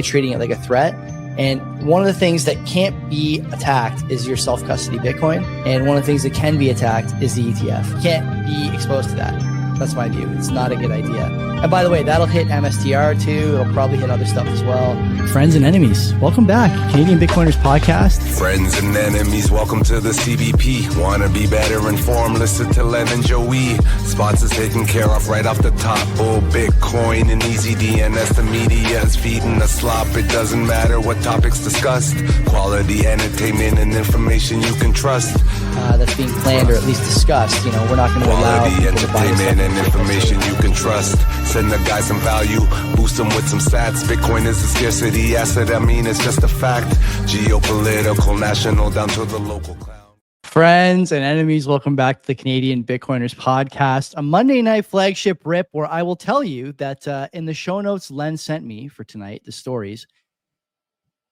treating it like a threat. And one of the things that can't be attacked is your self-custody Bitcoin. And one of the things that can be attacked is the ETF. You can't be exposed to that. That's my view. It's not a good idea. And by the way, that'll hit MSTR too. It'll probably hit other stuff as well. Friends and enemies, welcome back. Canadian Bitcoiners Podcast. Friends and enemies, welcome to the CBP. Want to be better informed? Listen to Len and Joey. Spots is taken care of right off the top. Bull, Bitcoin, and easy DNS. The media is feeding the slop. It doesn't matter what topics discussed. Quality entertainment and information you can trust. That's being planned or at least discussed. You know, we're not going to allow people to buy entertainment and information you can trust. Send the guys some value, boost them with some stats. Bitcoin is a scarcity asset. I mean, it's just a fact. Geopolitical, national, down to the local clown. Friends and enemies, welcome back to the Canadian Bitcoiners Podcast, a Monday night flagship rip where I will tell you that in the show notes Len sent me for tonight, the stories,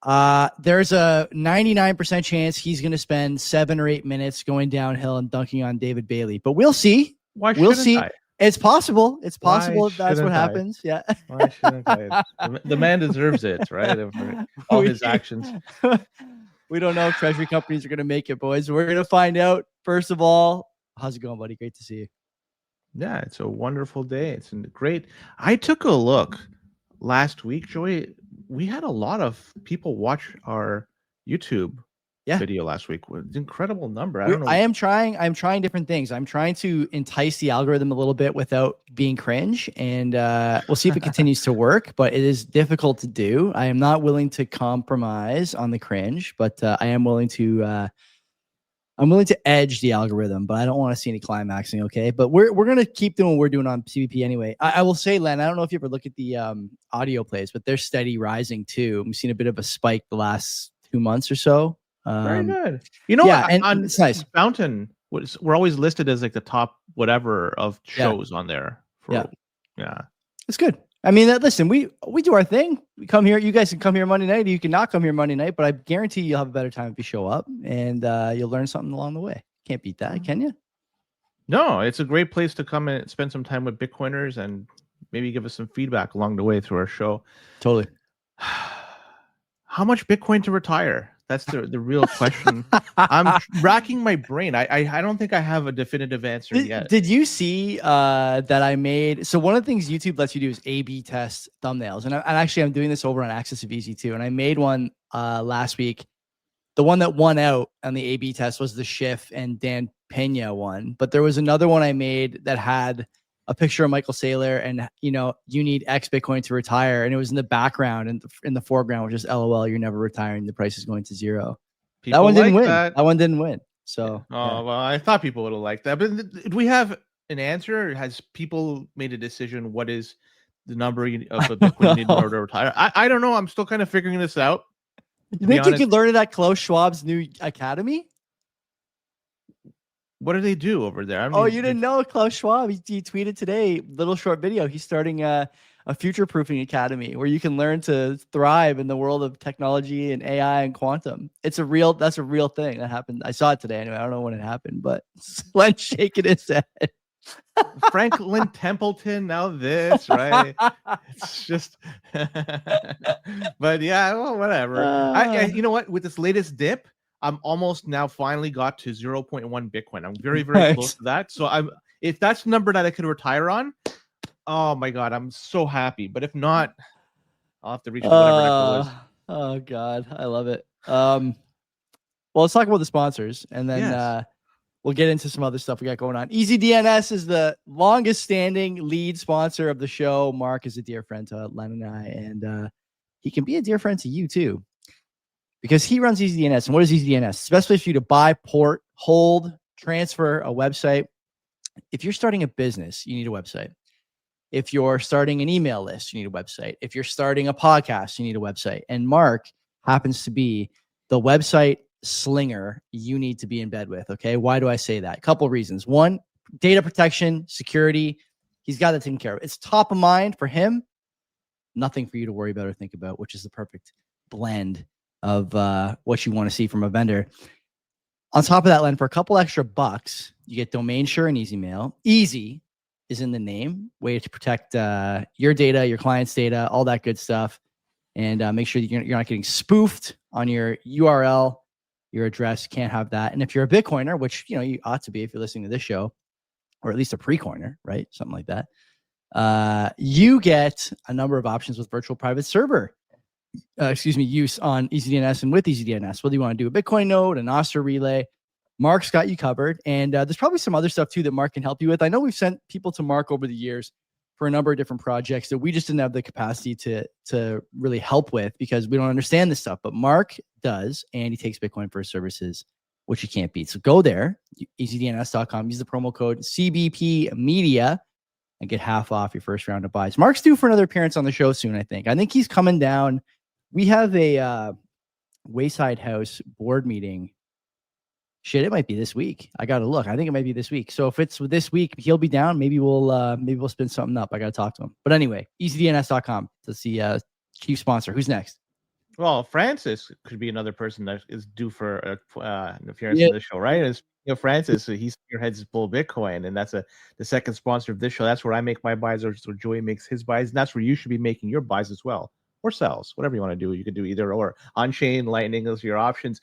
there's a 99% chance he's going to spend 7 or 8 minutes going downhill and dunking on David Bailey. But we'll see. We'll see. It's possible. It's possible that's what happens. Yeah. Why shouldn't I? The man deserves it, right? For all his actions. We don't know if Treasury companies are going to make it, boys. We're going to find out. First of all, how's it going, buddy? Great to see you. Yeah, it's a wonderful day. It's great. I took a look last week, Joey. We had a lot of people watch our YouTube video last week. With an incredible number. I don't know. I'm trying different things. I'm trying to entice the algorithm a little bit without being cringe, and we'll see if it continues to work. But it is difficult to do. I am not willing to compromise on the cringe, but I am willing to. I'm willing to edge the algorithm, but I don't want to see any climaxing. Okay, but we're gonna keep doing what we're doing on CBP anyway. I will say, Len, I don't know if you ever look at the audio plays, but they're steady rising too. We've seen a bit of a spike the last 2 months or so. Very good. You know, and it's nice. Fountain we're always listed as like the top whatever of shows on there. Yeah, it's good. I mean, listen, we do our thing. We come here. You guys can come here Monday night. You can not come here Monday night, but I guarantee you'll have a better time if you show up, and you'll learn something along the way. Can't beat that, can you? No, it's a great place to come and spend some time with Bitcoiners and maybe give us some feedback along the way through our show. Totally. How much Bitcoin to retire? That's the real question. I'm racking my brain. I don't think I have a definitive answer yet. Did you see that I made? So one of the things YouTube lets you do is A/B test thumbnails, and actually I'm doing this over on Access of Easy too. And I made one last week. The one that won out on the A/B test was the Schiff and Dan Pena one, but there was another one I made that had a picture of Michael Saylor and, you know, you need X Bitcoin to retire. And it was in the background and in the foreground, which is LOL, you're never retiring. The price is going to zero. That one didn't win. That one didn't win. So, well, I thought people would have liked that. But do we have an answer? Has people made a decision? What is the number of the Bitcoin you need in order to retire? I don't know. I'm still kind of figuring this out. You think you could learn it at Klaus Schwab's new academy? What do they do over there? I mean, you didn't know Klaus Schwab? He tweeted today, little short video. He's starting a future-proofing academy where you can learn to thrive in the world of technology and AI and quantum. That's a real thing that happened. I saw it today anyway. I don't know when it happened, but Len's shaking his head. Franklin Templeton, now this, right? It's just, but yeah, well, whatever. You know what? With this latest dip, I'm almost now finally got to 0.1 Bitcoin. I'm very, very close to that. So if that's the number that I could retire on, oh my God, I'm so happy. But if not, I'll have to reach whatever that goal is. Oh God, I love it. Well, let's talk about the sponsors, and then we'll get into some other stuff we got going on. EasyDNS is the longest standing lead sponsor of the show. Mark is a dear friend to Len and I, and he can be a dear friend to you too, because he runs EasyDNS. And what is EasyDNS? It's the best place for you to buy, port, hold, transfer a website. If you're starting a business, you need a website. If you're starting an email list, you need a website. If you're starting a podcast, you need a website. And Mark happens to be the website slinger you need to be in bed with. Okay. Why do I say that? A couple of reasons. One, data protection, security. He's got that taken care of. It's top of mind for him. Nothing for you to worry about or think about, which is the perfect blend of what you want to see from a vendor. On top of that, Len, for a couple extra bucks, you get domain sure and easy mail. Easy is in the name, way to protect your data, your client's data, all that good stuff. and make sure you're not getting spoofed on your URL, your address. Can't have that. And if you're a Bitcoiner, which you ought to be if you're listening to this show, or at least a pre-coiner, right? Something like that. You get a number of options with virtual private server. Use on EasyDNS and with EasyDNS. Whether you want to do a Bitcoin node, an Oster relay, Mark's got you covered. And there's probably some other stuff too that Mark can help you with. I know we've sent people to Mark over the years for a number of different projects that we just didn't have the capacity to really help with because we don't understand this stuff. But Mark does, and he takes Bitcoin for his services, which you can't beat. So go there, easydns.com, use the promo code CBP Media, and get half off your first round of buys. Mark's due for another appearance on the show soon, I think. I think he's coming down. We have a Wayside House board meeting. Shit, it might be this week. I got to look. I think it might be this week. So if it's this week, he'll be down. Maybe we'll spin something up. I got to talk to him. But anyway, easydns.com. That's the chief sponsor. Who's next? Well, Francis could be another person that is due for an appearance on the show, right? Francis, he spearheads Bull Bitcoin, and that's the second sponsor of this show. That's where I make my buys, or Joey makes his buys, and that's where you should be making your buys as well, or sells, whatever you want to do. You could do either or. On-chain, Lightning, those are your options.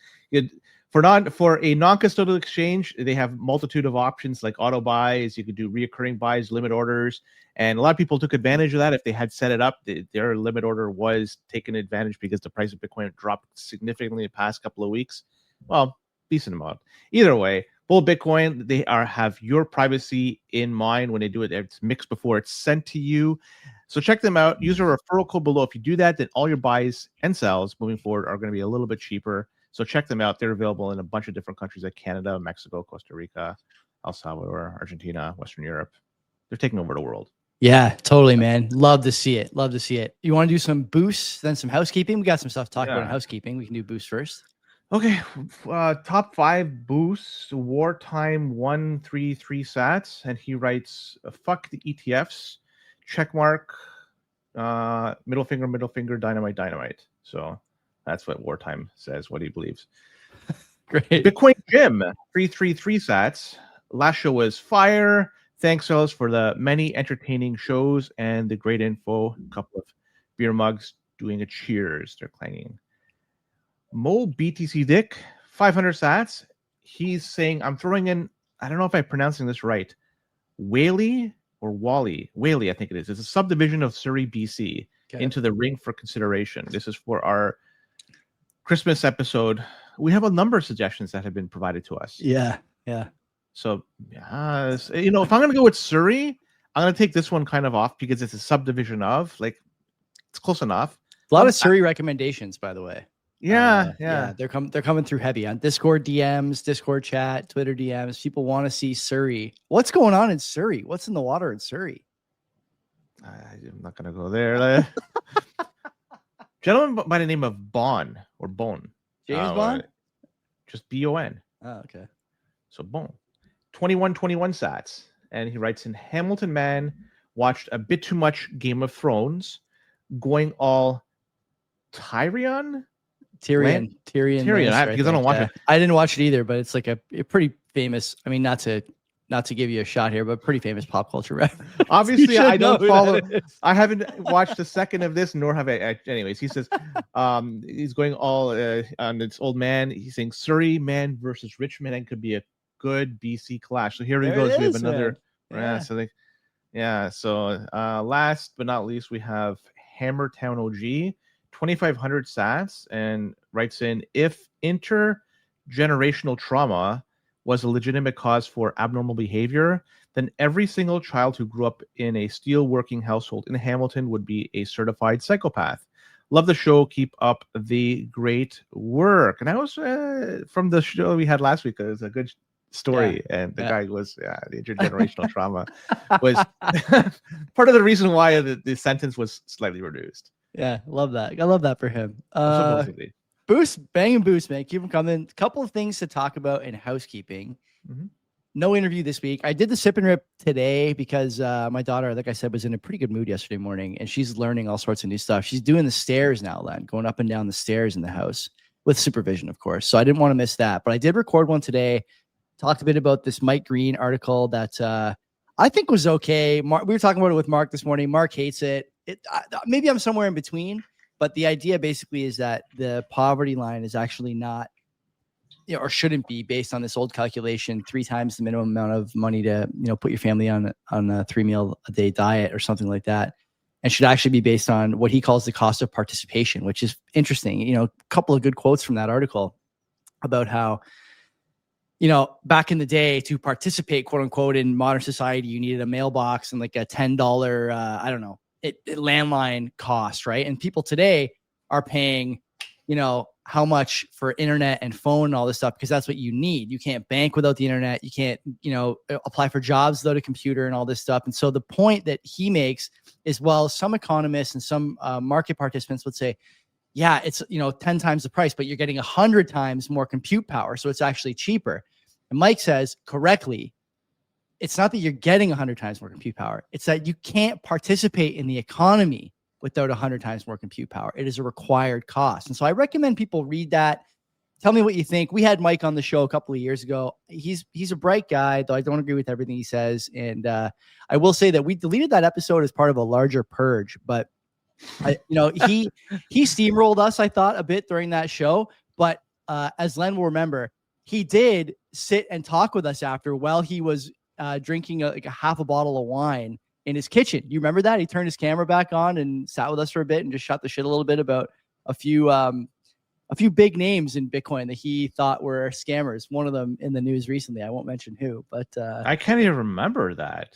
For a non-custodial exchange, they have multitude of options like auto buys. You could do reoccurring buys, limit orders, and a lot of people took advantage of that. If they had set it up, their limit order was taken advantage because the price of Bitcoin dropped significantly the past couple of weeks. Well, decent amount. Either way, Bull Bitcoin, they have your privacy in mind when they do it. It's mixed before it's sent to you. So check them out. Use our referral code below. If you do that, then all your buys and sells moving forward are going to be a little bit cheaper. So check them out. They're available in a bunch of different countries like Canada, Mexico, Costa Rica, El Salvador, Argentina, Western Europe. They're taking over the world. Yeah, totally, man. Love to see it. Love to see it. You want to do some boosts, then some housekeeping? We got some stuff to talk about in housekeeping. We can do boosts first. Okay. Top 5 boosts. Wartime 133 sats. And he writes, fuck the ETFs. Check mark. Middle finger, dynamite. So that's what Wartime says, what he believes. Great. Bitcoin Jim, 333 sats. Last show was fire. Thanks, fellas, for the many entertaining shows and the great info. A couple of beer mugs doing a cheers. They're clanging. Mo BTC Dick, 500 sats. He's saying, I'm throwing in, I don't know if I'm pronouncing this right, Whaley or Wally. Whaley, I think it is. It's a subdivision of Surrey, BC, into the ring for consideration. This is for our Christmas episode. We have a number of suggestions that have been provided to us. Yeah. So, if I'm going to go with Surrey, I'm going to take this one kind of off because it's a subdivision of, it's close enough. A lot of Surrey recommendations, by the way. Yeah. They're coming through heavy on Discord DMs, Discord chat, Twitter DMs. People want to see Surrey. What's going on in Surrey? What's in the water in Surrey? I'm not going to go there. Gentleman by the name of Bone. James Bond? Just B-O-N. Oh, okay. So Bone. 2121 sats. And he writes in, Hamilton man watched a bit too much Game of Thrones, going all Tyrion, because I don't watch it. I didn't watch it either, but it's like a pretty famous. I mean, not to give you a shot here, but pretty famous pop culture reference. Obviously, I don't follow. I haven't watched a second of this, nor have I. Anyways, he says, he's going all on this old man. He's saying Surrey man versus Richmond and could be a good BC clash. So here he goes. We have another. So last but not least, we have Hammertown OG. 2,500 sats, and writes in, if intergenerational trauma was a legitimate cause for abnormal behavior, then every single child who grew up in a steel working household in Hamilton would be a certified psychopath. Love the show. Keep up the great work. And that was from the show we had last week. It was a good story. And the guy was, the intergenerational trauma was part of the reason why the sentence was slightly reduced. Yeah, love that. I love that for him. Boost, bang and boost, man. Keep them coming. Couple of things to talk about in housekeeping. Mm-hmm. No interview this week. I did the sip and rip today because my daughter, like I said, was in a pretty good mood yesterday morning, and she's learning all sorts of new stuff. She's doing the stairs now, Len, going up and down the stairs in the house with supervision, of course. So I didn't want to miss that. But I did record one today. Talked a bit about this Mike Green article that I think was okay. We were talking about it with Mark this morning. Mark hates it. Maybe I'm somewhere in between, But the idea basically is that the poverty line is actually not, or shouldn't be, based on this old calculation, 3 times the minimum amount of money to, put your family on a 3 meal a day diet or something like that. And should actually be based on what he calls the cost of participation, which is interesting. A couple of good quotes from that article about how, back in the day, to participate, quote unquote, in modern society, you needed a mailbox and like a $10, landline cost, right? And people today are paying, how much for internet and phone and all this stuff, because that's what you need. You can't bank without the internet. You can't, apply for jobs without a computer and all this stuff. And so the point that he makes is, well, some economists and some market participants would say, yeah, it's 10 times the price, but you're getting 100 times more compute power, so it's actually cheaper. And Mike says correctly, it's not that you're getting 100 times more compute power. It's that you can't participate in the economy without 100 times more compute power. It is a required cost. And so I recommend people read that. Tell me what you think. We had Mike on the show a couple of years ago. He's a bright guy, though I don't agree with everything he says. And I will say that we deleted that episode as part of a larger purge, but he steamrolled us, I thought, a bit during that show. But as Len will remember, he did sit and talk with us after while he was drinking a half a bottle of wine in his kitchen. You remember that? He turned his camera back on and sat with us for a bit and just shot the shit a little bit about a few big names in Bitcoin that he thought were scammers. One of them in the news recently. I won't mention who, but I can't even remember that.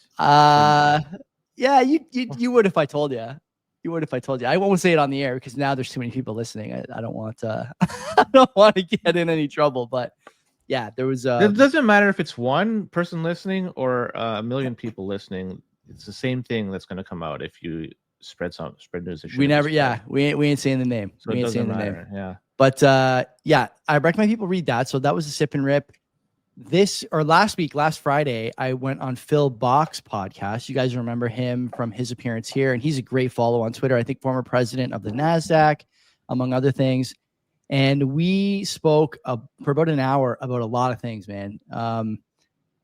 Yeah, you would if I told you. You would if I told you. I won't say it on the air because now there's too many people listening. I don't want to. I don't want to get in any trouble. But yeah, there was. It doesn't matter if it's one person listening or a million people listening. It's the same thing that's going to come out if you spread news. We never. Yeah, we ain't saying the name. So we ain't saying matter. The name. Yeah. But yeah, I recommend people read that. So that was a sip and rip. Last Friday, I went on Phil Bock's podcast. You guys remember him from his appearance here, and he's a great follow on Twitter. I think former president of the NASDAQ, among other things. And we spoke for about an hour about a lot of things, man.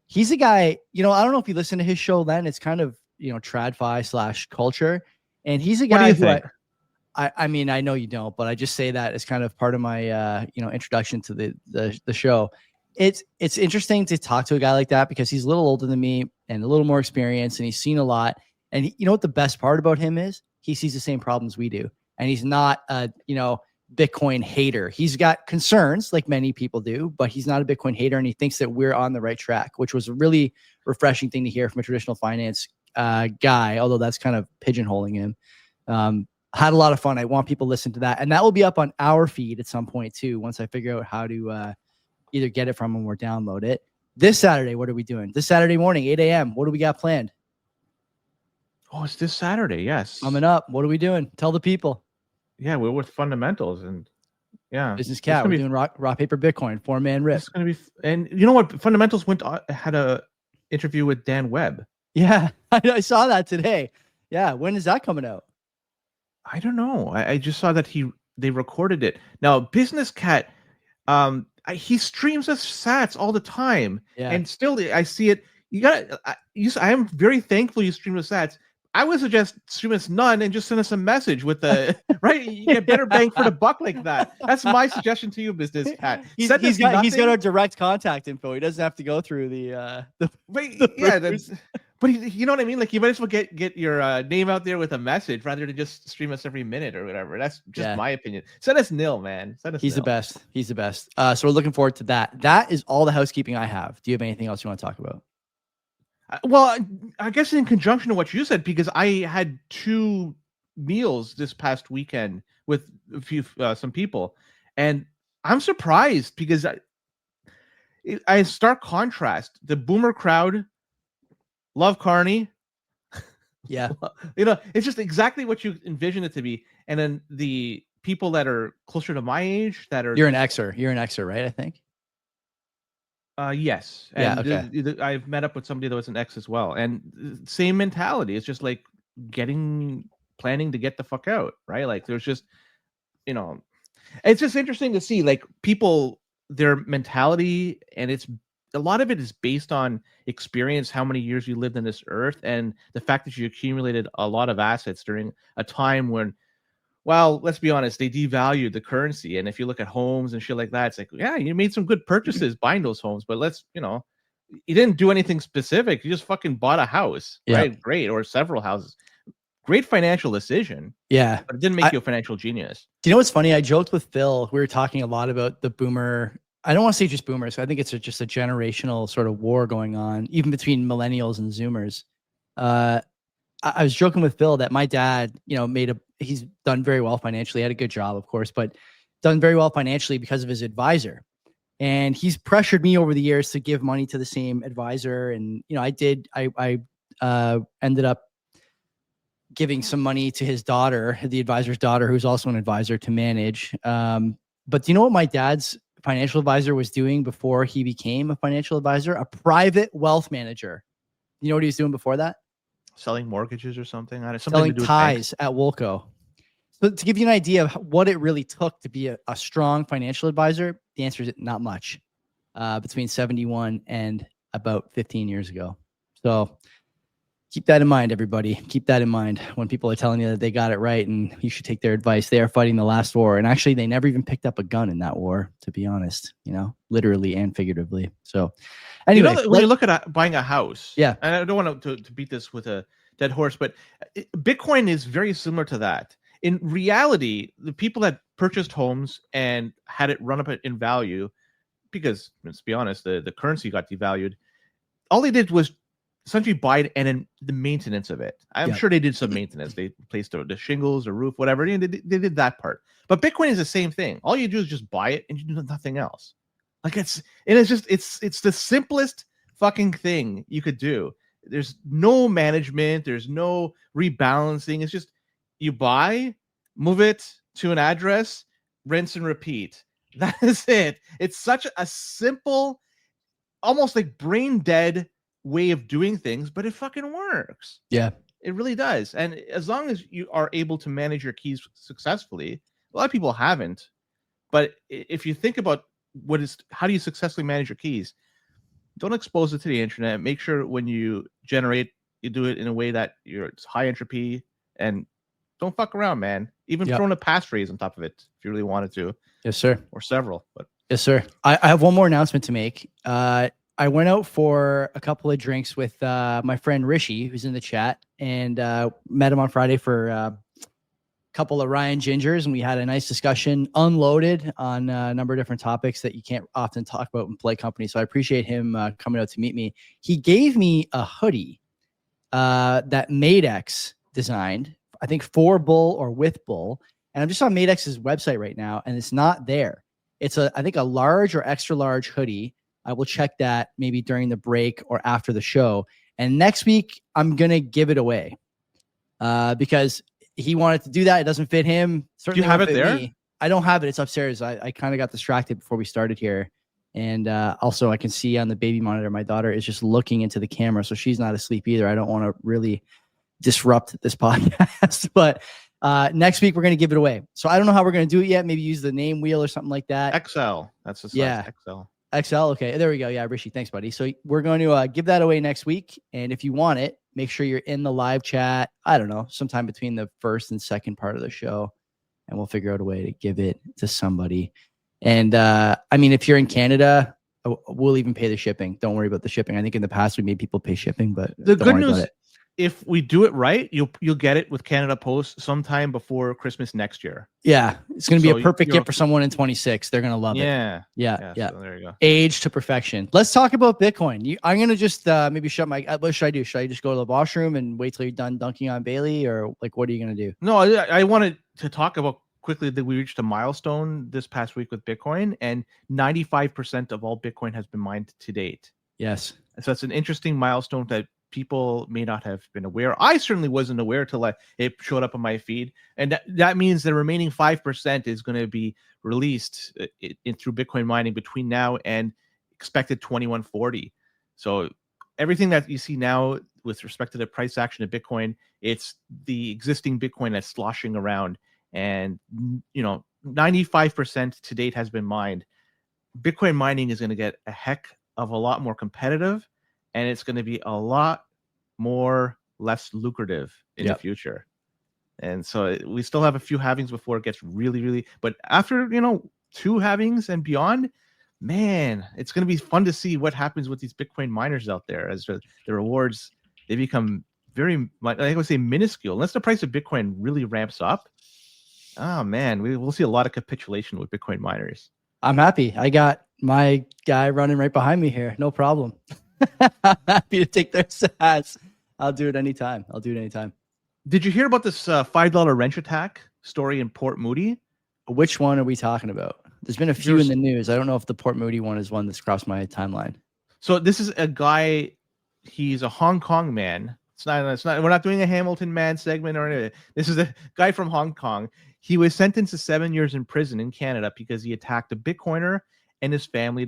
He's a guy, I don't know if you listen to his show, Len. It's kind of, TradFi / culture. And he's a guy What do you think? I mean, I know you don't, but I just say that as kind of part of my, introduction to the show. It's interesting to talk to a guy like that because he's a little older than me and a little more experienced, and he's seen a lot. And you know what the best part about him is? He sees the same problems we do, and he's not a Bitcoin hater. He's got concerns like many people do, but he's not a Bitcoin hater, and he thinks that we're on the right track, which was a really refreshing thing to hear from a traditional finance guy. Although that's kind of pigeonholing him. Had a lot of fun. I want people to listen to that, and that will be up on our feed at some point too. Once I figure out how to either get it from him or download it. This Saturday, what are we doing? This Saturday morning, 8 a.m. What do we got planned? Oh, it's this Saturday. Yes. Coming up. What are we doing? Tell the people. Yeah, we're with Fundamentals and yeah. Business Cat. We're doing rock, paper, Bitcoin, 4-man rip. It's going to be, and you know what? Fundamentals had a interview with Dan Webb. Yeah, I saw that today. Yeah. When is that coming out? I don't know. I just saw that they recorded it. Now, Business Cat, he streams us sats all the time, and still I see it. I am very thankful you stream us sats. I would suggest stream us none and just send us a message with the right. You get better bang for the buck like that. That's my suggestion to you, Business Cat. He's got our direct contact info. He doesn't have to go through the But you know what I mean? Like, you might as well get your name out there with a message rather than just stream us every minute or whatever. That's just my opinion. Send us nil, man. He's the best. He's the best. So we're looking forward to that. That is all the housekeeping I have. Do you have anything else you want to talk about? Well, I guess in conjunction to what you said, because I had 2 meals this past weekend with some people, and I'm surprised because I stark contrast the boomer crowd. Love Carney. Yeah. It's just exactly what you envision it to be. And then the people that are closer to my age that are... You're an Xer, right? I think. Yes. And yeah, okay. I've met up with somebody that was an X as well. And same mentality. It's just like planning to get the fuck out, right? Like, there's just, it's just interesting to see like people, their mentality, and a lot of it is based on experience, how many years you lived on this earth, and the fact that you accumulated a lot of assets during a time when well, let's be honest, they devalued the currency. And if you look at homes and shit like that, it's like, yeah, you made some good purchases buying those homes, but you didn't do anything specific. You just fucking bought a house, right? Great. Or several houses. Great financial decision. Yeah. But it didn't make you a financial genius. Do you know what's funny? I joked with Phil. We were talking a lot about the boomer. I don't want to say just boomers. I think it's just a generational sort of war going on, even between millennials and Zoomers. I was joking with Phil that my dad, he's done very well financially, had a good job, of course, but done very well financially because of his advisor. And he's pressured me over the years to give money to the same advisor. And, I ended up giving some money to his daughter, the advisor's daughter, who's also an advisor, to manage. But do you know what my dad's financial advisor was doing before he became a financial advisor? A private wealth manager. You know what he was doing before that? Selling mortgages or something? Selling ties at Woolco. So to give you an idea of what it really took to be a strong financial advisor, the answer is not much. Between 71 and about 15 years ago. So keep that in mind, everybody. Keep that in mind when people are telling you that they got it right and you should take their advice. They are fighting the last war. And actually, they never even picked up a gun in that war, to be honest, literally and figuratively. So anyway, when you look at buying a house, yeah, and I don't want to beat this with a dead horse, but Bitcoin is very similar to that. In reality, the people that purchased homes and had it run up in value, because let's be honest, the currency got devalued, all they did was essentially buy it and then the maintenance of it. I'm sure they did some maintenance. They replaced the shingles or roof, whatever. They did that part. But Bitcoin is the same thing. All you do is just buy it and you do nothing else. Like it's the simplest fucking thing you could do. There's no management. There's no rebalancing. It's just you buy, move it to an address, rinse and repeat. That is it. It's such a simple, almost like brain dead way of doing things, but it fucking works. Yeah, it really does. And as long as you are able to manage your keys successfully, a lot of people haven't. But if you think about how do you successfully manage your keys, don't expose it to the internet. Make sure when you generate, you do it in a way that it's high entropy, and don't fuck around, man. Even throwing a passphrase on top of it if you really wanted to. Yes, sir. Or several. But yes, sir. I have one more announcement to make. I went out for a couple of drinks with my friend Rishi, who's in the chat, and met him on Friday for a couple of Ryan Gingers, and we had a nice discussion, unloaded on a number of different topics that you can't often talk about in polite company. So I appreciate him coming out to meet me. He gave me a hoodie that Madex designed, I think for Bull or with Bull, and I'm just on Madex's website right now, and it's not there. It's I think a large or extra large hoodie. I will check that maybe during the break or after the show. And next week, I'm going to give it away because he wanted to do that. It doesn't fit him. Do you have it there? Me. I don't have it. It's upstairs. I kind of got distracted before we started here. And also I can see on the baby monitor, my daughter is just looking into the camera. So she's not asleep either. I don't want to really disrupt this podcast. But next week, we're going to give it away. So I don't know how we're going to do it yet. Maybe use the name wheel or something like that. XL. That's the size. XL. XL. Okay. There we go. Yeah. Rishi. Thanks, buddy. So we're going to give that away next week. And if you want it, make sure you're in the live chat. I don't know, sometime between the first and second part of the show, and we'll figure out a way to give it to somebody. And I mean, if you're in Canada, we'll even pay the shipping. Don't worry about the shipping. I think in the past we made people pay shipping, but the good news, if we do it right, you'll get it with Canada Post sometime before Christmas next year. Yeah, it's going to be a perfect gift for someone in 26. They're going to love it. Yeah. So there you go. Age to perfection. Let's talk about Bitcoin. I'm going to just maybe shut my. What should I do? Should I just go to the washroom and wait till you're done dunking on Bailey, or like what are you going to do? No, I wanted to talk about quickly that we reached a milestone this past week with Bitcoin, and 95% of all Bitcoin has been mined to date. Yes. So it's an interesting milestone that people may not have been aware. I certainly wasn't aware till it showed up on my feed. And that means the remaining 5% is going to be released through Bitcoin mining between now and expected 2140. So everything that you see now with respect to the price action of Bitcoin, it's the existing Bitcoin that's sloshing around. And, 95% to date has been mined. Bitcoin mining is going to get a heck of a lot more competitive, and it's going to be a lot less lucrative in the future. And so we still have a few halvings before it gets really, really. But after 2 halvings and beyond, man, it's going to be fun to see what happens with these Bitcoin miners out there as the rewards, they become very, I would say, minuscule. Unless the price of Bitcoin really ramps up, oh man, we'll see a lot of capitulation with Bitcoin miners. I'm happy. I got my guy running right behind me here. No problem. I'm happy to take their sats. I'll do it anytime. Did you hear about this $5 wrench attack story in Port Moody? Which one are we talking about? There's been a few in the news. I don't know if the Port Moody one is one that's crossed my timeline. So this is a guy. He's a Hong Kong man. It's not. We're not doing a Hamilton man segment or anything. This is a guy from Hong Kong. He was sentenced to 7 years in prison in Canada because he attacked a Bitcoiner and his family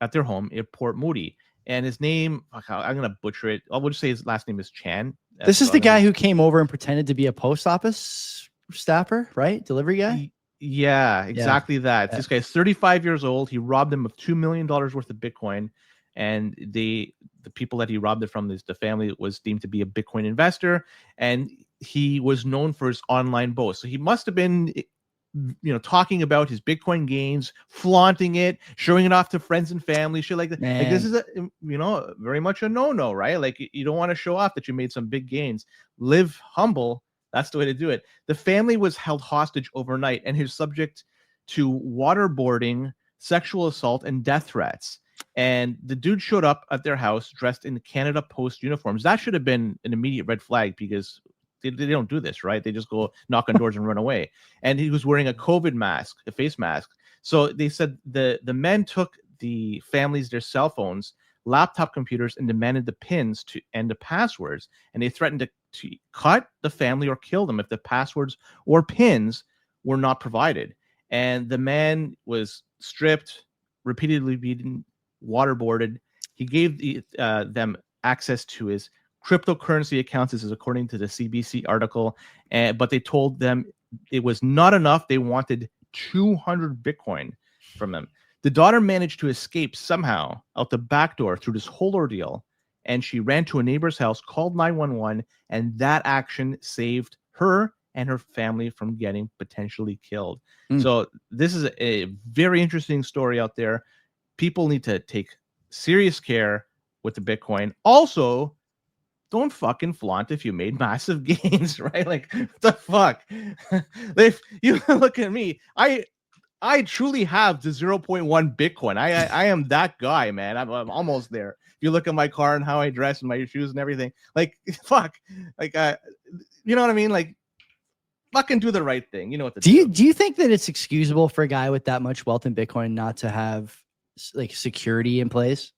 at their home in Port Moody. And his name, I'm gonna butcher it. I'll just say his last name is Chan. This is the guy who came over and pretended to be a post office staffer, right? Delivery guy. Yeah, exactly that. Yeah. This guy's 35 years old. He robbed them of $2 million worth of Bitcoin, and the people that he robbed it from, the family, was deemed to be a Bitcoin investor, and he was known for his online boast. So he must have been, talking about his Bitcoin gains, flaunting it, showing it off to friends and family, shit like that. Man. Like, this is very much a no-no, right? Like, you don't want to show off that you made some big gains. Live humble. That's the way to do it. The family was held hostage overnight, and he was subject to waterboarding, sexual assault, and death threats. And the dude showed up at their house dressed in the Canada Post uniforms. That should have been an immediate red flag, because they don't do this, right? They just go knock on doors and run away. And he was wearing a COVID mask, a face mask. So they said the men took the families their cell phones, laptop computers, and demanded the pins and the passwords. And they threatened to cut the family or kill them if the passwords or pins were not provided. And the man was stripped, repeatedly beaten, waterboarded. He gave them access to his cryptocurrency accounts. This is according to the CBC article. But they told them it was not enough. They wanted 200 Bitcoin from them. The daughter managed to escape somehow out the back door through this whole ordeal, and she ran to a neighbor's house, called 911, and that action saved her and her family from getting potentially killed. So this is a very interesting story out there. People need to take serious care with the Bitcoin. Also, don't fucking flaunt if you made massive gains, right? Like, what the fuck? If you look at me, I truly have the 0.1 Bitcoin. I am that guy, man. I'm almost there. If you look at my car and how I dress and my shoes and everything, like, fuck, like, you know what I mean? Like, fucking do the right thing. You know what to do. Do you think that it's excusable for a guy with that much wealth in Bitcoin not to have like security in place?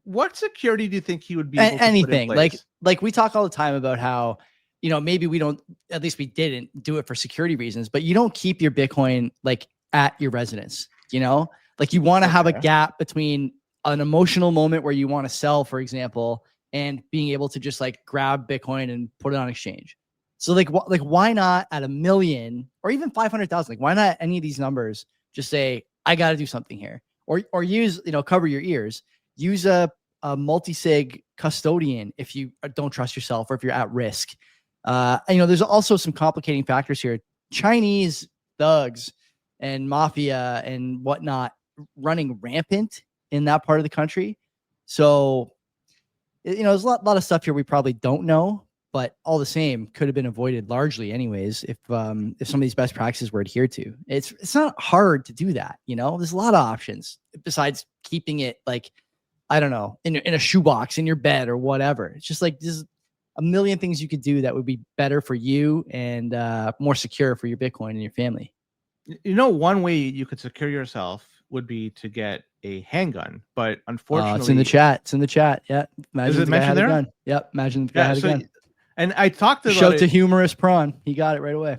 What security do you think he would be able to anything put in place? like we talk all the time about how, maybe we don't, at least we didn't do it for security reasons, but you don't keep your Bitcoin like at your residence, like you want to have a gap between an emotional moment where you want to sell, for example, and being able to just like grab Bitcoin and put it on exchange. So like why not at 1 million or even 500,000? Like, why not any of these numbers just say, I got to do something here, or use, cover your ears, use a multi-sig custodian if you don't trust yourself or if you're at risk. There's also some complicating factors here. Chinese thugs and mafia and whatnot running rampant in that part of the country. So, there's a lot of stuff here we probably don't know, but all the same could have been avoided largely anyways if some of these best practices were adhered to. It's not hard to do that. There's a lot of options besides keeping it like, I don't know, in a shoebox in your bed or whatever. It's just like there's a million things you could do that would be better for you and more secure for your Bitcoin and your family. One way you could secure yourself would be to get a handgun, but unfortunately, it's in the chat. It's in the chat. Yeah, imagine is it the guy mentioned had there? a gun. Yep, imagine the guy had a gun. And I talked about Shout to humorous prawn. He got it right away.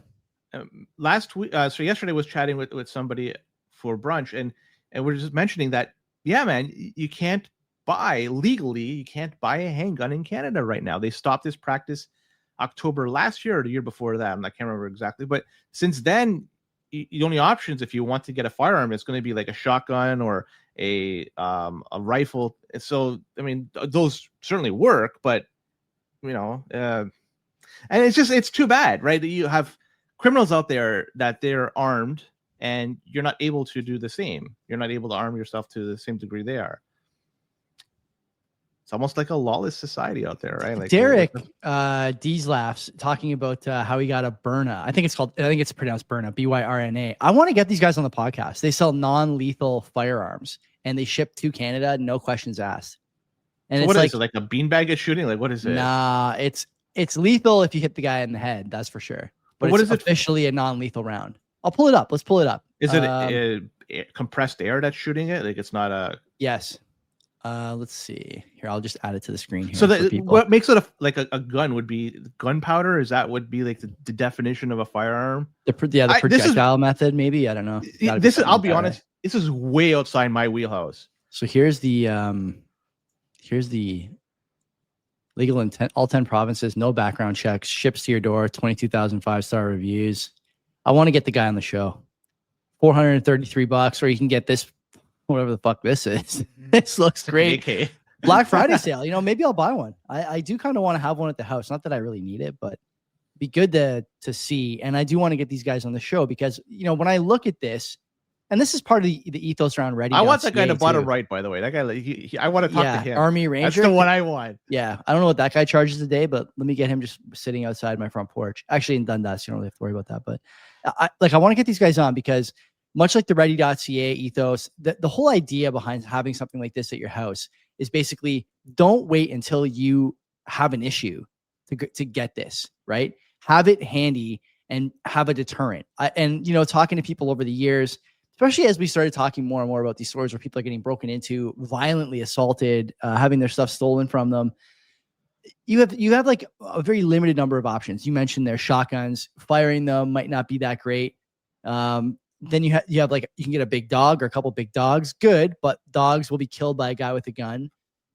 Last week, so yesterday was chatting with somebody for brunch, and we're just mentioning that, yeah, man, you can't buy legally. You can't buy a handgun in Canada right now. They stopped this practice October last year or the year before that. I can't remember exactly, but since then, the only options if you want to get a firearm, it's going to be like a shotgun or a rifle. So, I mean, those certainly work, but And it's too bad, right? That you have criminals out there that they're armed and you're not able to do the same. You're not able to arm yourself to the same degree they are. It's almost like a lawless society out there, right? Like Derek D's laughs talking about how he got a Byrna. I think it's pronounced Byrna, Byrna. I want to get these guys on the podcast. They sell non-lethal firearms and they ship to Canada, no questions asked. And so it's what like, is it, like a beanbag is shooting? Like what is it? Nah, it's lethal if you hit the guy in the head, that's for sure. But what it's is it officially a non-lethal round. I'll pull it up. Let's pull it up. Is it compressed air that's shooting it? Like it's not a yes. Let's see here. I'll just add it to the screen here. So what makes it a gun would be gunpowder? Is that would be like the definition of a firearm? The projectile method, maybe. I don't know. This is, I'll be honest, this is way outside my wheelhouse. So here's the legal intent. All 10 provinces, no background checks, ships to your door, 22,000 5-star reviews. I want to get the guy on the show. $433, or you can get this, whatever the fuck this is. This looks great. Okay. Black Friday sale. You know, maybe I'll buy one. I do kind of want to have one at the house. Not that I really need it, but be good to see. And I do want to get these guys on the show because, you know, when I look at this, and this is part of the ethos around Ready. I want that guy to bottom right, by the way. That guy, I want to talk to him. Army Ranger. That's the one I want. Yeah. I don't know what that guy charges a day, but let me get him just sitting outside my front porch. Actually, in Dundas, you don't really have to worry about that. But I want to get these guys on because much like the Ready.ca ethos, the whole idea behind having something like this at your house is basically don't wait until you have an issue to get this, right? Have it handy and have a deterrent. And, you know, talking to people over the years, especially as we started talking more and more about these stories where people are getting broken into, violently assaulted, having their stuff stolen from them. You have like a very limited number of options. You mentioned their shotguns, firing them might not be that great. Then you have like, you can get a big dog or a couple big dogs. Good, but dogs will be killed by a guy with a gun.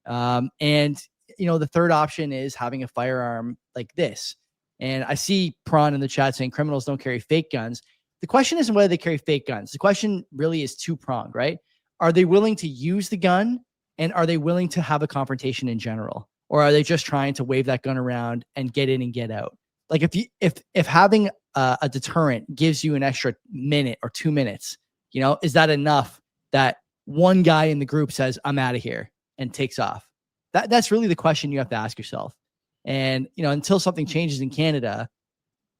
And you know, the third option is having a firearm like this. And I see Prawn in the chat saying criminals don't carry fake guns. The question isn't whether they carry fake guns. The question really is two-pronged, right? Are they willing to use the gun, and are they willing to have a confrontation in general? Or are they just trying to wave that gun around and get in and get out? Like if having a deterrent gives you an extra minute or 2 minutes, you know, is that enough that one guy in the group says, I'm out of here and takes off? That's really the question you have to ask yourself. And, you know, until something changes in Canada,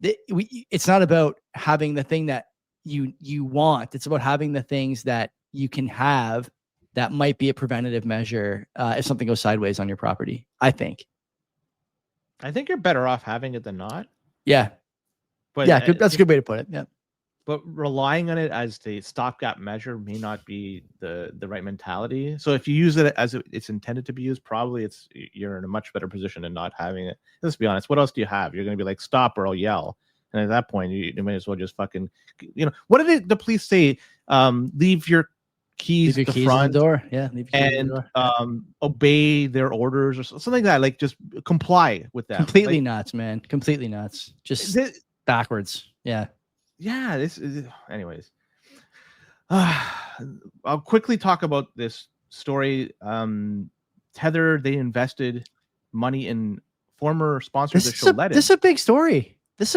it's not about having the thing that you want. It's about having the things that you can have that might be a preventative measure if something goes sideways on your property, I think. I think you're better off having it than not. Yeah. But yeah, that's a good way to put it. Yeah. But relying on it as the stopgap measure may not be the right mentality. So if you use it as it's intended to be used, probably you're in a much better position than not having it. Let's be honest. What else do you have? You're going to be like, stop or I'll yell. And at that point, you might as well just fucking, you know, what did the police say? Leave your keys at the front door. Yeah. And obey their orders or something like that. Like just comply with them. Completely nuts, man. Completely nuts. Just backwards. Yeah. Yeah, this is, anyways. I'll quickly talk about this story. Tether, they invested money in former sponsors of the show. This is a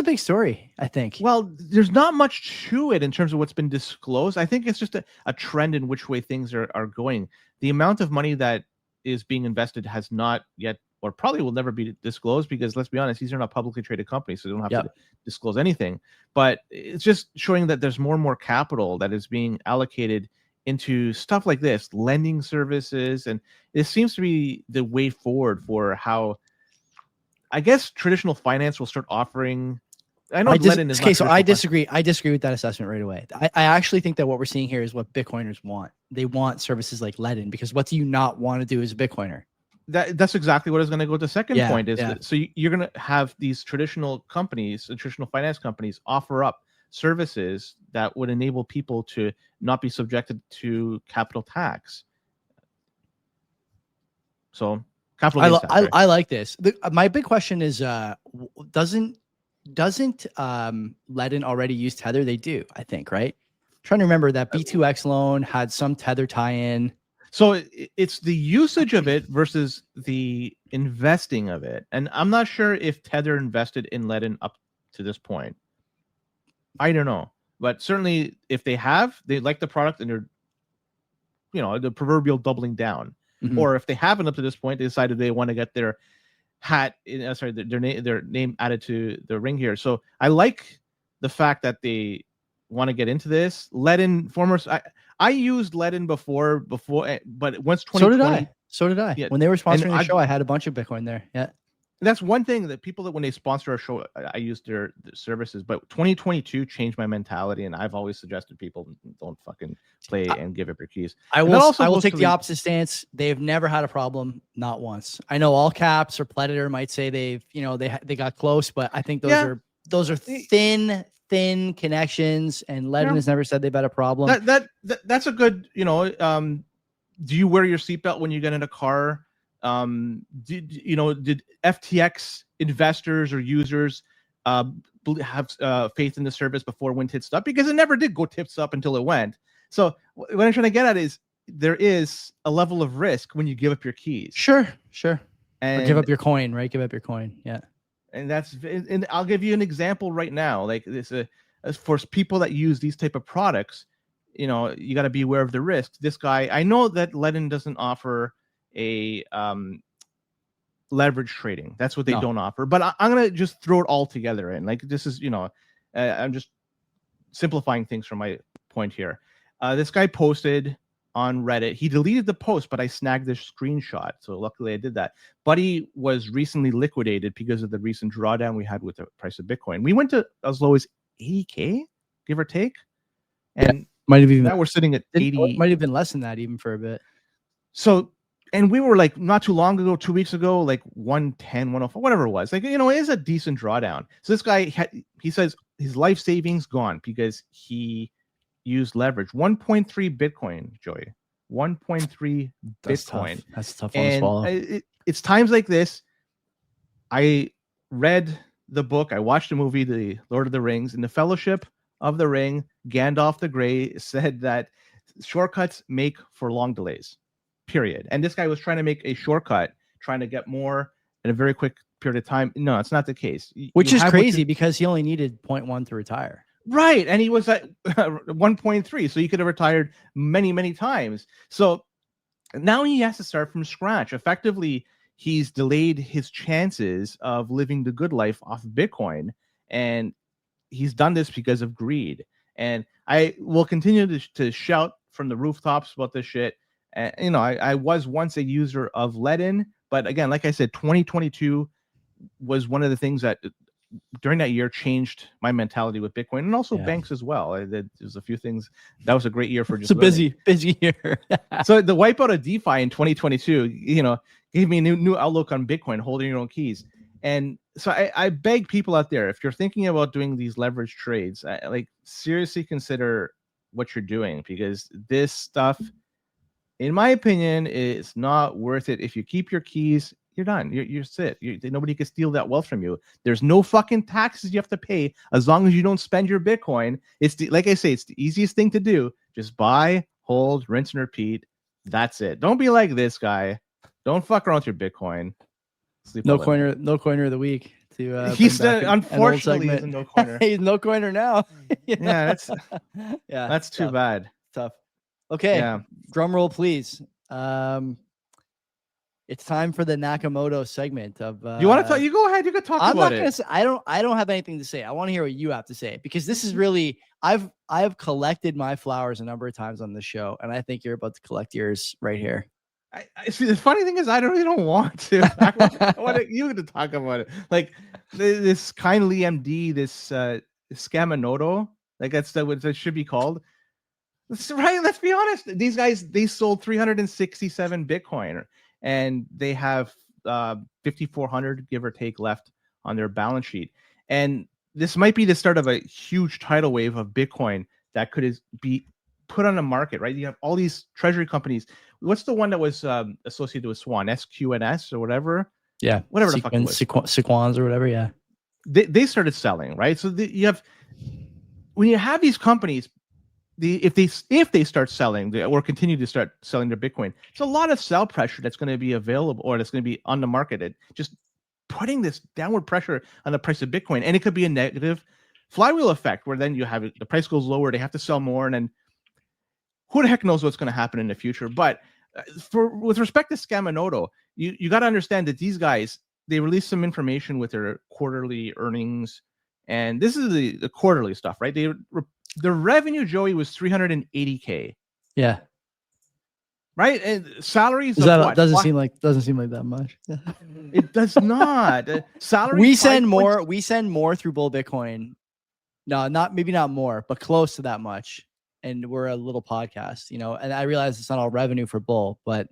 big story. I think. Well, there's not much to it in terms of what's been disclosed. I think it's just a trend in which way things are going. The amount of money that is being invested has not yet, or probably will never be disclosed, because let's be honest, these are not publicly traded companies, so they don't have to disclose anything. But it's just showing that there's more and more capital that is being allocated into stuff like this, lending services, and it seems to be the way forward for how, I guess, traditional finance will start offering. I know Lenin is okay, so I disagree. I disagree with that assessment right away. I actually think that what we're seeing here is what Bitcoiners want. They want services like Ledin, because what do you not want to do as a Bitcoiner? That's exactly what I was going to go to the second point is that, so you're going to have these traditional companies, traditional finance companies, offer up services that would enable people to not be subjected to capital tax. So capital gains tax, I like this. My big question is, doesn't Ledin already use Tether? They do, I think, right? I'm trying to remember that B2X loan had some Tether tie-in. So it's the usage of it versus the investing of it. And I'm not sure if Tether invested in Ledin up to this point. I don't know. But certainly if they like the product and they're, the proverbial doubling down. Mhm. Or if they haven't up to this point, they decided they want to get their their name added to the ring here. So I like the fact that they want to get into this. Ledin, I used Ledin before, but once 2020, So did I. Yeah, When they were sponsoring the I- show, I had a bunch of Bitcoin there. Yeah. that's one thing that people that when they sponsor a show, I use their services. But 2022 changed my mentality, and I've always suggested people don't fucking play and give up your keys. I And that will goes take to the opposite stance. They've never had a problem, not once. I know All Caps or Predator might say they've, they got close, but I think those are thin connections, and Ledin has never said they've had a problem. That's a good, do you wear your seatbelt when you get in a car? Did FTX investors or users have faith in the service before it went tits up? Because it never did go tips up until it went. So what I'm trying to get at is there is a level of risk when you give up your keys. Sure. And or give up your coin, right? Give up your coin. Yeah. And I'll give you an example right now. Like this, as for people that use these type of products, you got to be aware of the risk. This guy, I know that Ledin doesn't offer a leverage trading. That's what they don't offer. But I'm gonna just throw it all together in. Like this is, I'm just simplifying things from my point here. This guy posted on Reddit. He deleted the post, but I snagged the screenshot. So luckily I did that. Buddy was recently liquidated because of the recent drawdown we had with the price of Bitcoin. We went to as low as 80K, give or take. And might have even now we're sitting at 80. Might have been less than that even for a bit. So, and we were like not too long ago, 2 weeks ago, like 110, 104, whatever it was. Like, it is a decent drawdown. So this guy, he says his life savings gone because he used leverage. 1.3 Bitcoin, Joey. 1.3 Bitcoin. That's a tough one to swallow. It's times like this. I read the book. I watched the movie, The Lord of the Rings. In the Fellowship of the Ring, Gandalf the Grey said that shortcuts make for long delays. Period. And this guy was trying to make a shortcut, trying to get more in a very quick period of time. No, it's not the case. Which is crazy because he only needed 0.1 to retire. Right. And he was at 1.3. So he could have retired many, many times. So now he has to start from scratch. Effectively, he's delayed his chances of living the good life off of Bitcoin. And he's done this because of greed. And I will continue to shout from the rooftops about this shit. I was once a user of Ledin, but again, like I said, 2022 was one of the things that during that year changed my mentality with Bitcoin and also banks as well. There's a few things. That was a great year for just it's a busy year. So the wipeout of DeFi in 2022, gave me a new outlook on Bitcoin, holding your own keys. And so I beg people out there, if you're thinking about doing these leverage trades, seriously consider what you're doing, because this stuff, in my opinion, is not worth it. If you keep your keys, you're done. You're set. Nobody can steal that wealth from you. There's no fucking taxes you have to pay as long as you don't spend your Bitcoin. Like I say, it's the easiest thing to do. Just buy, hold, rinse and repeat. That's it. Don't be like this guy. Don't fuck around with your Bitcoin. No coiner of the week. He's unfortunately he's a no coiner. He's no coiner now. That's too bad. Tough. Okay. Drum roll, please. It's time for the Nakamoto segment of. You want to talk? You go ahead. You can talk about it. I'm not gonna say. I don't have anything to say. I want to hear what you have to say, because this is really. I've collected my flowers a number of times on the show, and I think you're about to collect yours right here. I see. The funny thing is, I really don't want to. I want you to talk about it. Like this kindly MD, this Scamanoto. Like that's what it should be called. Right. Let's be honest. These guys, they sold 367 Bitcoin, and they have 5,400, give or take, left on their balance sheet. And this might be the start of a huge tidal wave of Bitcoin that could be put on the market, right? You have all these treasury companies. What's the one that was associated with Swan, SQNS or whatever? Yeah, whatever the fuck it was. Sequans or whatever. Yeah, they started selling, right? So you have, when you have these companies if they start selling or continue to start selling their Bitcoin, it's a lot of sell pressure that's going to be available or that's going to be on the market. It just putting this downward pressure on the price of Bitcoin, and it could be a negative flywheel effect where then you have the price goes lower, they have to sell more, and then who the heck knows what's going to happen in the future. But with respect to Scamanoto, you got to understand that these guys, they released some information with their quarterly earnings, and this is the quarterly stuff, right? The revenue, Joey, was $380K. Yeah. Right, and salaries doesn't seem like that much. It does not. Salaries. We send more through Bull Bitcoin. No, maybe not more, but close to that much. And we're a little podcast, and I realize it's not all revenue for Bull, but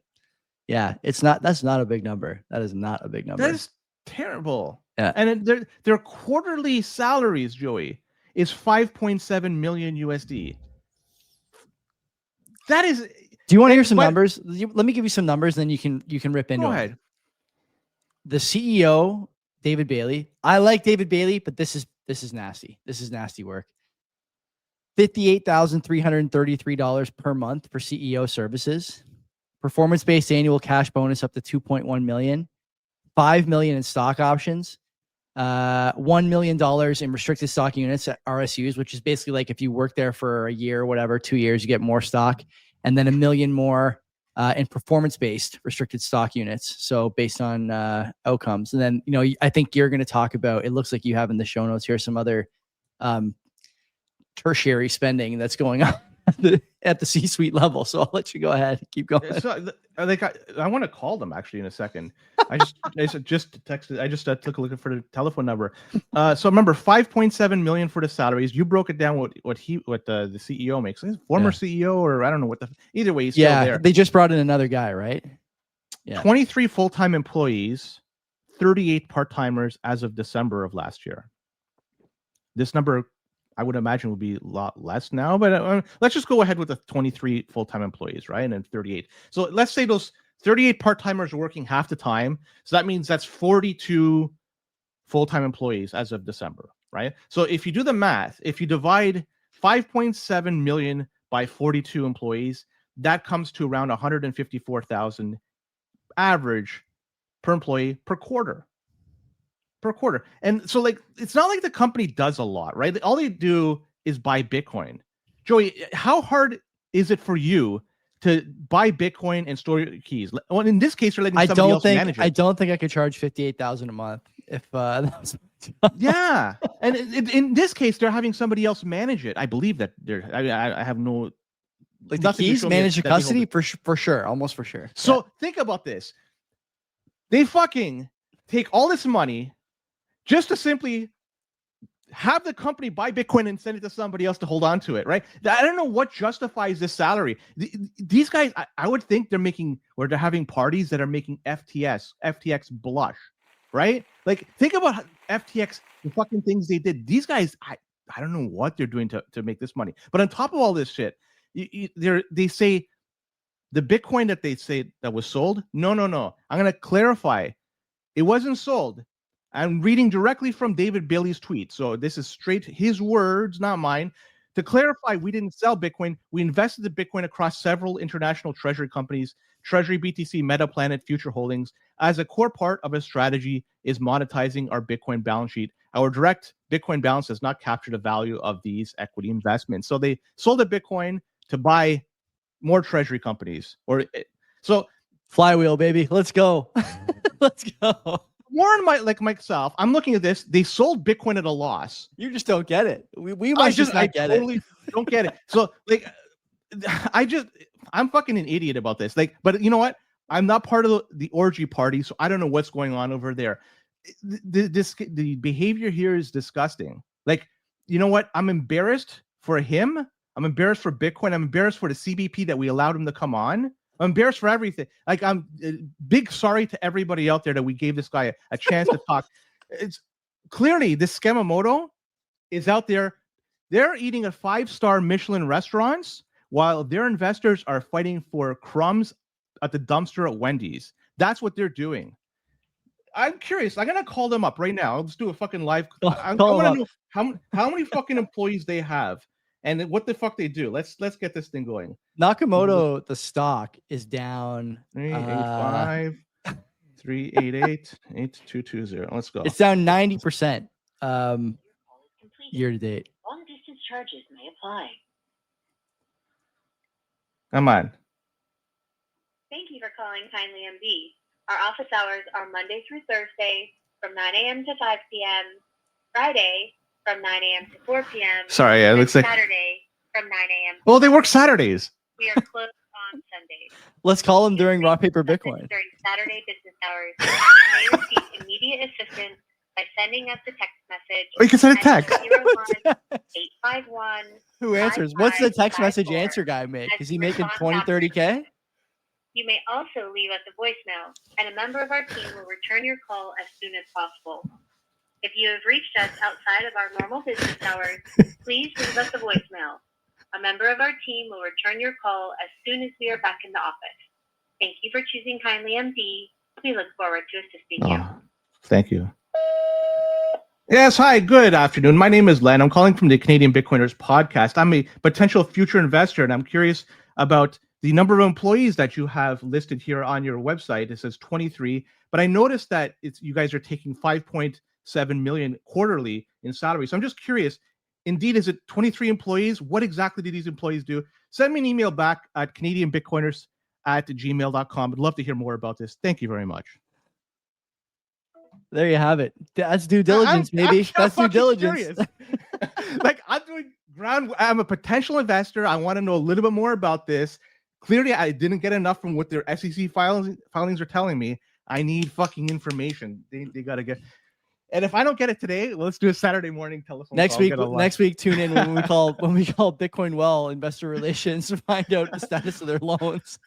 yeah, that's not a big number. That is not a big number. That is terrible. Yeah. And their quarterly salaries, Joey, is 5.7 million USD. That is. Do you want to hear some numbers? Let me give you some numbers, then you can rip into Go it. ahead. The CEO, David Bailey. I like David Bailey, but this is nasty. This is nasty work. $58,333 per month for CEO services. Performance-based annual cash bonus up to $2.1 million. $5 million in stock options. $1 million in restricted stock units at RSUs, which is basically like if you work there for a year or whatever, 2 years, you get more stock. And then $1 million more in performance-based restricted stock units. So based on outcomes. And then, I think you're going to talk about, it looks like you have in the show notes here, some other tertiary spending that's going on at the C-suite level. So I'll let you go ahead. Keep going. So, I want to call them actually in a second. I just texted. I just took a look for the telephone number. So remember, 5.7 million for the salaries. You broke it down what the CEO makes. Former CEO, or I don't know either way. He's still there. They just brought in another guy, right? Yeah. 23 full-time employees, 38 part-timers as of December of last year. This number, I would imagine, would be a lot less now, but let's just go ahead with the 23 full-time employees, right? And then 38. So let's say those 38 part-timers are working half the time. So that means that's 42 full-time employees as of December, right? So if you do the math, if you divide 5.7 million by 42 employees, that comes to around 154,000 average per employee per quarter. And so it's not like the company does a lot, right? All they do is buy Bitcoin. Joey, how hard is it for you to buy Bitcoin and store your keys? Well, in this case, you're letting somebody else manage it. I don't think I could charge $58,000 a month if that was yeah. And in this case, they're having somebody else manage it. I believe that I have no the keys manage the custody for sure, almost for sure. So think about this. They fucking take all this money just to simply have the company buy Bitcoin and send it to somebody else to hold on to it, right? I don't know what justifies this salary. These guys, I would think they're having parties that are making FTX blush, right? Like, think about FTX, the fucking things they did. These guys, I don't know what they're doing to make this money. But on top of all this shit, they say the Bitcoin that they say that was sold. No. I'm going to clarify. It wasn't sold. I'm reading directly from David Bailey's tweet. So this is straight his words, not mine. To clarify, we didn't sell Bitcoin. We invested the Bitcoin across several international treasury companies, Treasury, BTC, Metaplanet, Future Holdings. As a core part of a strategy is monetizing our Bitcoin balance sheet. Our direct Bitcoin balance does not capture the value of these equity investments. So they sold the Bitcoin to buy more treasury companies. So flywheel, baby. Let's go. Let's go. Warren myself, I'm looking at this. They sold Bitcoin at a loss. You just don't get it. We might just not get totally don't get it. So I'm fucking an idiot about this. But you know what? I'm not part of the orgy party, so I don't know what's going on over there. The behavior here is disgusting. You know what? I'm embarrassed for him. I'm embarrassed for Bitcoin. I'm embarrassed for the CBP that we allowed him to come on. I'm embarrassed for everything. I'm big sorry to everybody out there that we gave this guy a chance to talk. It's clearly this Scamamoto is out there. They're eating at 5-star Michelin restaurants while their investors are fighting for crumbs at the dumpster at Wendy's. That's what they're doing. I'm curious. I'm gonna call them up right now. Let's do a fucking live. I want to know how many fucking employees they have. And what the fuck they do? Let's get this thing going. Nakamoto, the stock is down 385 388 8220. Let's go. It's down 90% year to date. Long distance charges may apply. Come on. Thank you for calling Kindly MD. Our office hours are Monday through Thursday from 9 a.m. to 5 p.m., Friday from 9 a.m. to 4 p.m. Sorry, it looks like Saturday from 9 a.m. Well, they work Saturdays. We are closed on Sundays. Let's call them during rock, paper, Bitcoin. During Saturday business hours, you may receive immediate assistance by sending us a text message. Oh, you can send a text. 851. Who answers? What's the text message answer guy make? Is he making 20, 30K? You may also leave us a voicemail, and a member of our team will return your call as soon as possible. If you have reached us outside of our normal business hours, please leave us a voicemail. A member of our team will return your call as soon as we are back in the office. Thank you for choosing Kindly MD. We look forward to assisting you. Thank you. Yes, hi, good afternoon. My name is Len. I'm calling from the Canadian Bitcoiners podcast. I'm a potential future investor, and I'm curious about the number of employees that you have listed here on your website. It says 23, but I noticed that you guys are taking 5.7 million quarterly in salary. So I'm just curious, indeed, is it 23 employees? What exactly do these employees do? Send me an email back at canadianbitcoiners@gmail.com. I'd love to hear more about this. Thank you very much. There you have it. That's due diligence, maybe. That's due diligence. Like, I'm doing I'm a potential investor. I want to know a little bit more about this. Clearly, I didn't get enough from what their SEC filings are telling me. I need fucking information. They got to get. And if I don't get it today, let's do a Saturday morning telephone next call. Next week, tune in when we call Bitcoin Well Investor Relations to find out the status of their loans.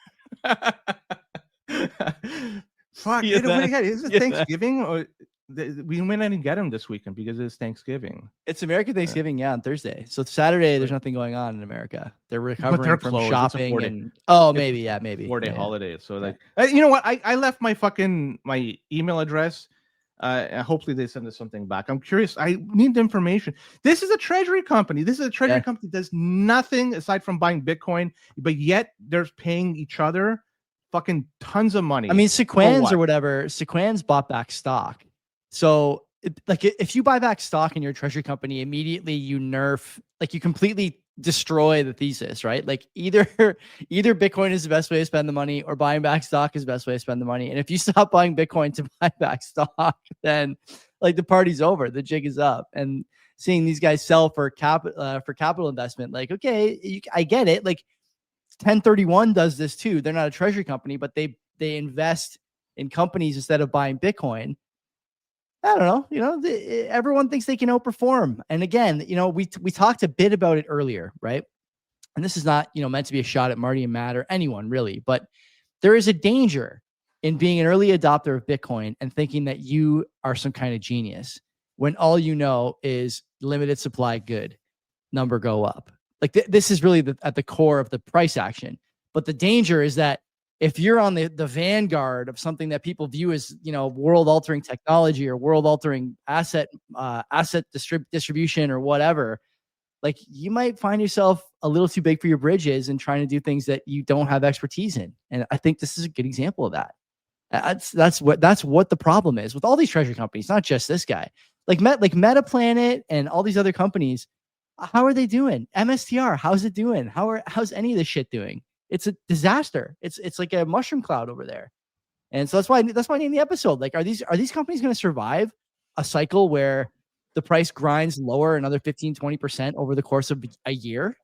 Fuck, is it Thanksgiving or we may not even get them this weekend because it's Thanksgiving. It's American Thanksgiving, on Thursday. So Saturday, there's nothing going on in America. They're recovering from closed. Shopping and maybe. 4-day holiday. So like, you know what? I left my email address. And hopefully they send us something back. I'm curious. I need the information. This is a Treasury company. Company that does nothing aside from buying Bitcoin, but yet they're paying each other fucking tons of money. I mean, Sequans or whatever. Sequans bought back stock. So if you buy back stock in your Treasury company, immediately you completely destroy the thesis, right? Like either Bitcoin is the best way to spend the money or buying back stock is the best way to spend the money. And if you stop buying Bitcoin to buy back stock, then like the party's over, the jig is up. And seeing these guys sell for capital investment, like, okay, I get it. Like 1031 does this too. They're not a Treasury company, but they invest in companies instead of buying Bitcoin. I don't know. Everyone thinks they can outperform. And again, we talked a bit about it earlier, right? And this is not, meant to be a shot at Marty and Matt or anyone really, but there is a danger in being an early adopter of Bitcoin and thinking that you are some kind of genius when all you know is limited supply good, number go up. Like this is really at the core of the price action. But the danger is that if you're on the vanguard of something that people view as, world-altering technology or world-altering asset distribution or whatever, like you might find yourself a little too big for your bridges and trying to do things that you don't have expertise in. And I think this is a good example of that. That's what the problem is with all these Treasury companies, not just this guy. Like MetaPlanet and all these other companies. How are they doing? MSTR, how's it doing? How's any of this shit doing? It's a disaster. It's like a mushroom cloud over there. And so that's why I named the episode. Like, are these companies going to survive a cycle where the price grinds lower another 15-20% over the course of a year?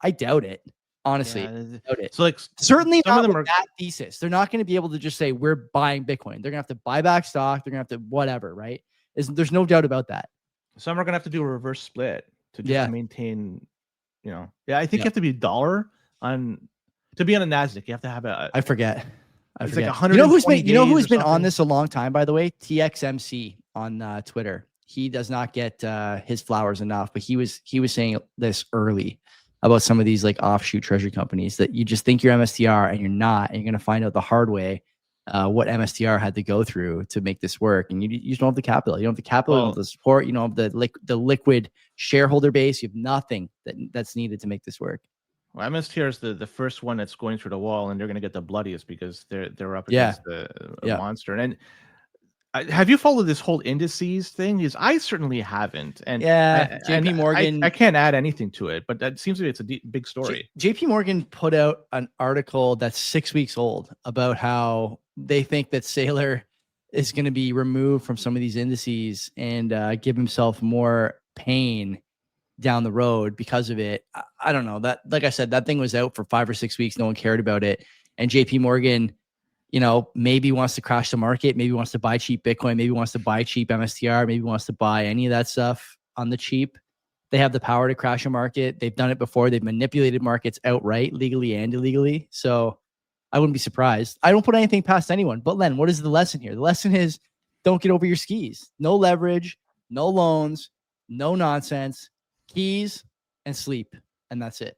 I doubt it. Honestly, doubt it. So like certainly not with that thesis. They're not going to be able to just say we're buying Bitcoin. They're going to have to buy back stock. They're going to have to whatever, right? There's no doubt about that. Some are going to have to do a reverse split to just maintain, I think you have to be $1 to be on the NASDAQ. You have to have I forget. Like 100. Who's been on this a long time, by the way? TXMC on Twitter. He does not get his flowers enough, but he was saying this early about some of these like offshoot Treasury companies that you just think you're MSTR and you're not, and you're going to find out the hard way what MSTR had to go through to make this work. And you just don't have the capital. You don't have the capital, you don't have the support, you don't have the liquid shareholder base. You have nothing that's needed to make this work. Well, MSTR is the first one that's going through the wall, and they're going to get the bloodiest because they're up Yeah. against a monster. And have you followed this whole indices thing? Because I certainly haven't. And JP Morgan. I can't add anything to it, but that seems to be it's a big story. JP Morgan put out an article that's 6 weeks old about how they think that Saylor is going to be removed from some of these indices and give himself more pain down the road because of it. I don't know that. Like I said, that thing was out for 5 or 6 weeks. No one cared about it. And JP Morgan, maybe wants to crash the market. Maybe wants to buy cheap Bitcoin. Maybe wants to buy cheap MSTR. Maybe wants to buy any of that stuff on the cheap. They have the power to crash a market. They've done it before. They've manipulated markets outright, legally and illegally. So I wouldn't be surprised. I don't put anything past anyone. But Len, what is the lesson here? The lesson is don't get over your skis. No leverage, no loans, no nonsense. Keys and sleep, and that's it.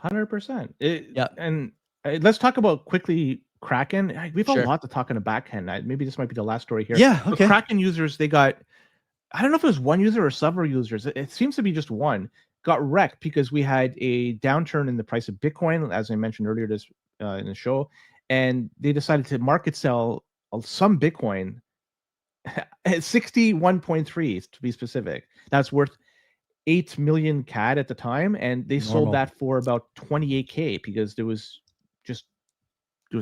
100%. Yeah, and let's talk about quickly Kraken. We have a lot to talk in the back end. Maybe this might be the last story here. Yeah, okay. The Kraken users, they got, I don't know if it was one user or several users. It seems to be just one. Got wrecked because we had a downturn in the price of Bitcoin, as I mentioned earlier this in the show, and they decided to market sell some Bitcoin at 61.3 to be specific. That's worth 8 million CAD at the time, and they sold that for about 28K because there was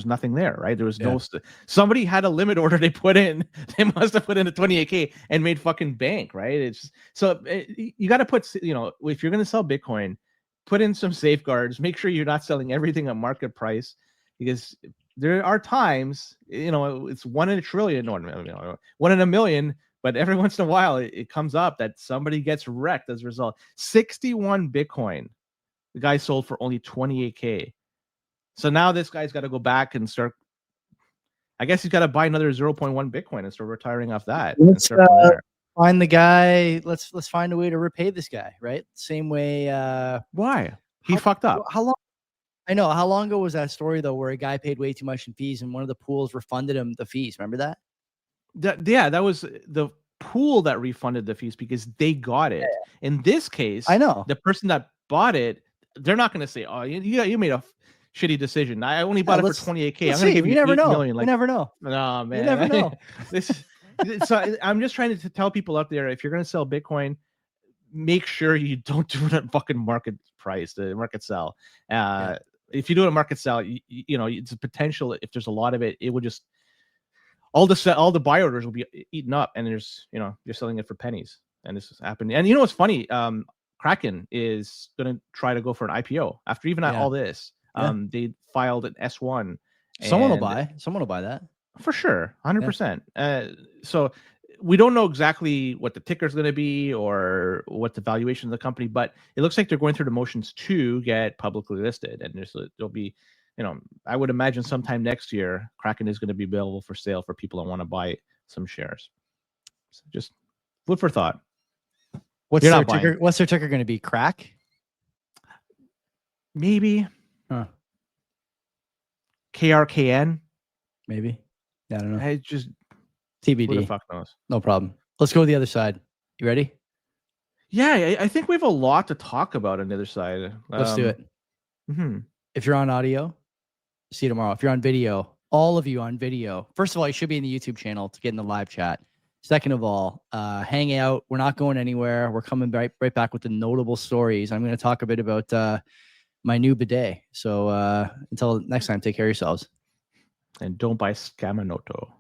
nothing there, right? There was no somebody had a limit order they put in. They must have put in a 28K and made fucking bank, right? It's so you got to put, if you're going to sell Bitcoin, put in some safeguards. Make sure you're not selling everything at market price, because there are times, it's 1 in a trillion, or 1 in a million, but every once in a while it comes up that somebody gets wrecked as a result. 61 Bitcoin, the guy sold for only 28K. So now this guy's got to go back and start. I guess he's got to buy another 0.1 Bitcoin and start retiring off that. Let's find the guy. Let's find a way to repay this guy, right? Same way. Why? He fucked up. How long? I know. How long ago was that story, though, where a guy paid way too much in fees and one of the pools refunded him the fees? Remember that? That was the pool that refunded the fees because they got it. In this case, I know the person that bought it, they're not going to say, "Oh, you made a shitty decision. I only bought it for 28K. I'm going to give you 8 million." You never know. No, man. You never know. So I'm just trying to tell people out there, if you're going to sell Bitcoin, make sure you don't do it at fucking market price, the market sell. If you do it at market sell, it's a potential. If there's a lot of it, it will just all the buy orders will be eaten up, and there's you're selling it for pennies. And this is happening. And what's funny? Kraken is going to try to go for an IPO after even all this. They filed an S1. Someone will buy that for sure, 100%. So we don't know exactly what the ticker is going to be or what the valuation of the company, but it looks like they're going through the motions to get publicly listed, and there'll be, I would imagine sometime next year, Kraken is going to be available for sale for people that want to buy some shares. So just food for thought. What's their ticker? What's their ticker going to be? Crack? Maybe. KRKN? Maybe. I don't know. I just TBD. Who the fuck knows? No problem. Let's go to the other side. You ready? Yeah, I think we have a lot to talk about on the other side. Let's do it. Mm-hmm. If you're on audio, see you tomorrow. If you're on video, all of you on video, first of all, you should be in the YouTube channel to get in the live chat. Second of all, hang out. We're not going anywhere. We're coming right back with the notable stories. I'm going to talk a bit about my new bidet. So until next time, take care of yourselves. And don't buy Scamanoto.